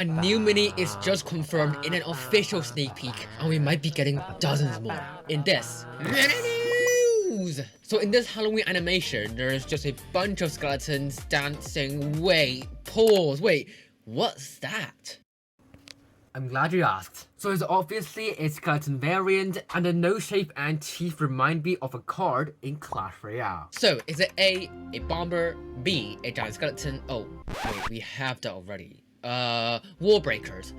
A new mini is just confirmed in an official sneak peek, and we might be getting dozens more in this mini news! So in this Halloween animation, there's just a bunch of skeletons dancing. Wait, pause, wait, what's that? I'm glad you asked. So it's obviously a skeleton variant, and the nose shape and teeth remind me of a card in Clash Royale. So is it A bomber, B, a giant skeleton, oh wait, we have that already, wall breakers,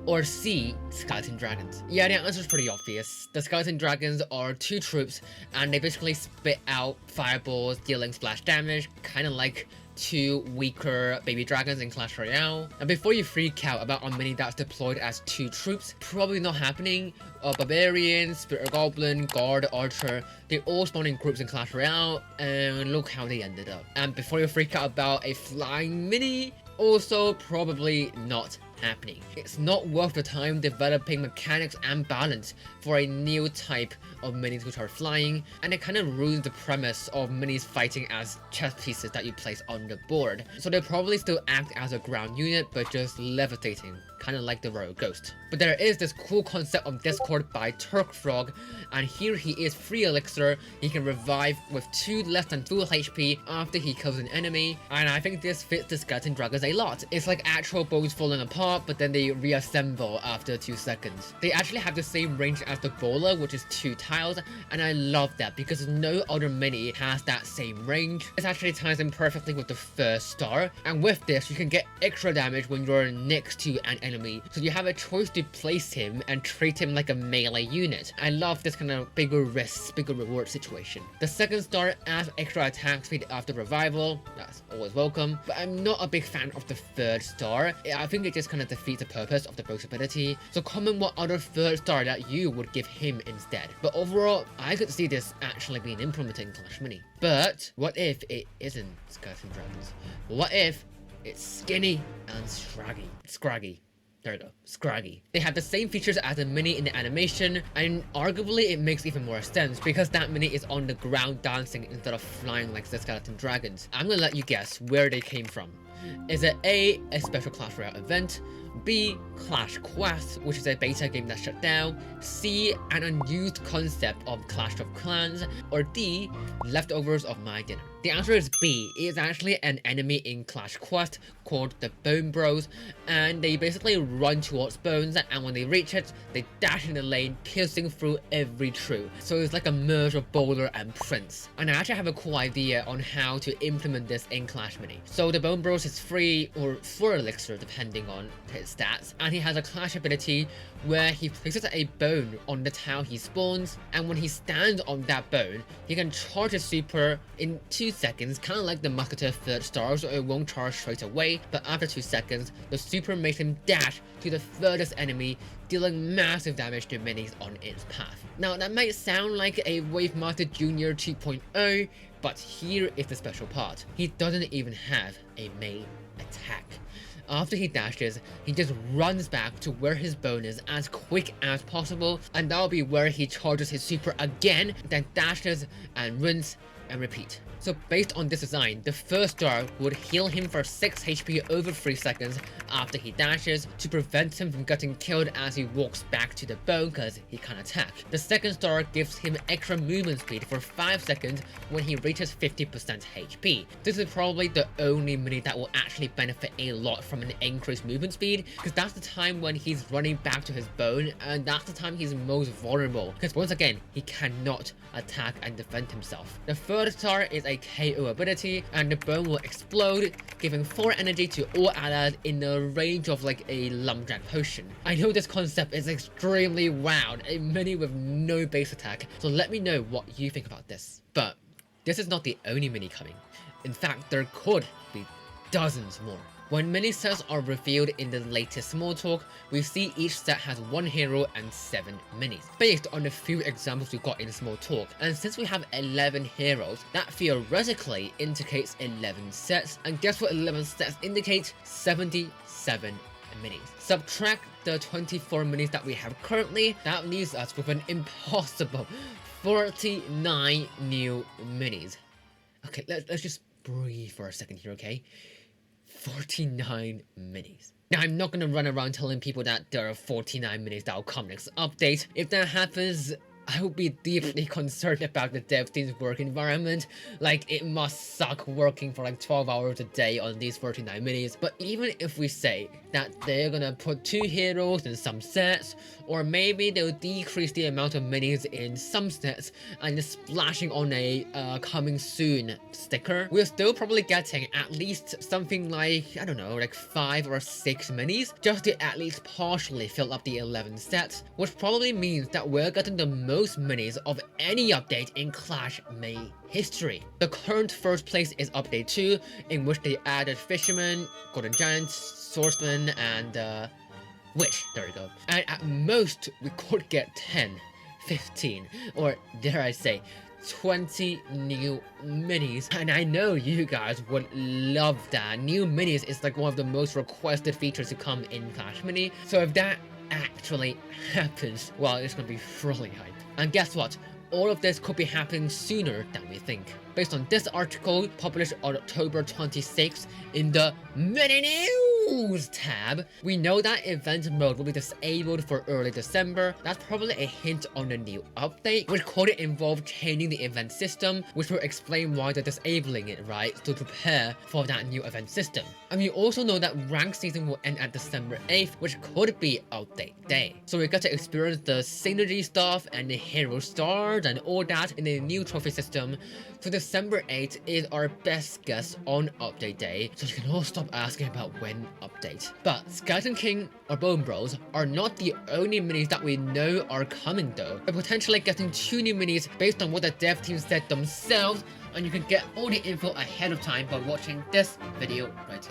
or C, skeleton dragons? Yeah, the answer's pretty obvious. The skeleton dragons are two troops, and they basically spit out fireballs, dealing splash damage, kinda like two weaker baby dragons in Clash Royale. And before you freak out about a mini that's deployed as two troops, probably not happening. Barbarian, Spirit Goblin, Guard, Archer, they all spawn in groups in Clash Royale, and look how they ended up. And before you freak out about a flying mini, also probably not happening. It's not worth the time developing mechanics and balance for a new type of minis which are flying, and it kind of ruins the premise of minis fighting as chess pieces that you place on the board. So they probably still act as a ground unit, but just levitating, kind of like the Royal Ghost. But there is this cool concept of Discord by Turk Frog, and here he is free elixir. He can revive with 2 less than full HP after he kills an enemy, and I think this fits the skeleton dragons a lot. It's like actual bones falling apart, but then they reassemble after 2 seconds. They actually have the same range as the bowler, which is 2 tiles, and I love that because no other mini has that same range. This actually ties in perfectly with the first star, and with this you can get extra damage when you're next to an enemy, so you have a choice to place him and treat him like a melee unit. I love this kind of bigger risks, bigger reward situation. The second star adds extra attack speed after revival, that's always welcome, but I'm not a big fan of the third star. I think it just kind of defeats the purpose of the boost ability, so comment what other third star that you would give him instead. But overall, I could see this actually being implemented in Clash Mini. But what if it isn't skeleton dragons? What if it's skinny and Scraggy? There we go, Scraggy. They have the same features as the mini in the animation, and arguably it makes even more sense because that mini is on the ground dancing instead of flying like the skeleton dragons. I'm gonna let you guess where they came from. Is it A, a special Clash Royale event, B, Clash Quest, which is a beta game that shut down, C, an unused concept of Clash of Clans, or D, leftovers of my dinner? The answer is B. It is actually an enemy in Clash Quest called the Bone Bros, and they basically run towards bones, and when they reach it, they dash in the lane, piercing through every tree. So it's like a merge of Bowler and Prince. And I actually have a cool idea on how to implement this in Clash Mini. So the Bone Bros is free or 4 elixir depending on his stats, and he has a Clash ability where he places a bone on the tile he spawns, and when he stands on that bone, he can charge his super in 2 seconds, kind of like the Musketeer 3rd star, so it won't charge straight away, but after 2 seconds, the super makes him dash to the furthest enemy, dealing massive damage to minis on its path. Now that might sound like a Wavemaster Jr. 2.0, but here is the special part. He doesn't even have a main attack. After he dashes, he just runs back to where his bone is as quick as possible, and that'll be where he charges his super again, then dashes and runs and repeat. So based on this design, the first star would heal him for 6 HP over 3 seconds after he dashes to prevent him from getting killed as he walks back to the bone because he can't attack. The second star gives him extra movement speed for 5 seconds when he reaches 50% HP. This is probably the only mini that will actually benefit a lot from an increased movement speed, because that's the time when he's running back to his bone, and that's the time he's most vulnerable, because once again, he cannot attack and defend himself. The third star is a KO ability, and the bone will explode, giving 4 energy to all allies in the range of like a lumberjack potion. I know this concept is extremely wild, a mini with no base attack, so let me know what you think about this. But this is not the only mini coming. In fact, there could be dozens more. When mini sets are revealed in the latest small talk, we see each set has 1 hero and 7 minis, based on the few examples we got in small talk. And since we have 11 heroes, that theoretically indicates 11 sets, and guess what 11 sets indicate? 77 minis. Subtract the 24 minis that we have currently, that leaves us with an impossible 49 new minis. Okay, let's just breathe for a second here, okay? 49 minis. Now, I'm not gonna run around telling people that there are 49 minis that will come next update. If that happens, I would be deeply concerned about the dev team's work environment. Like, it must suck working for like 12 hours a day on these 49 minis. But even if we say that they're gonna put 2 heroes in some sets, or maybe they'll decrease the amount of minis in some sets and just splashing on a coming soon sticker, we're still probably getting at least something like, I don't know, like 5 or 6 minis, just to at least partially fill up the 11 sets, which probably means that we're getting the most minis of any update in Clash May history. The current first place is update 2, in which they added Fisherman, Golden Giant, Swordsman, and Witch. There we go. And at most, we could get 10, 15, or dare I say, 20 new minis. And I know you guys would love that. New minis is like one of the most requested features to come in Clash Mini. So if that actually happens, well, it's gonna be really hype. And guess what? All of this could be happening sooner than we think. Based on this article published on October 26th in the Mini News tab, we know that event mode will be disabled for early December. That's probably a hint on the new update, which could involve changing the event system, which will explain why they're disabling it, right? To prepare for that new event system. And we also know that rank season will end at December 8th, which could be update day. So we get to experience the synergy stuff and the hero stars and all that in a new trophy system. So December 8th is our best guess on update day, so you can all stop asking about when update. But Skeleton King or Bone Bros are not the only minis that we know are coming though. We're potentially getting 2 new minis based on what the dev team said themselves, and you can get all the info ahead of time by watching this video right here.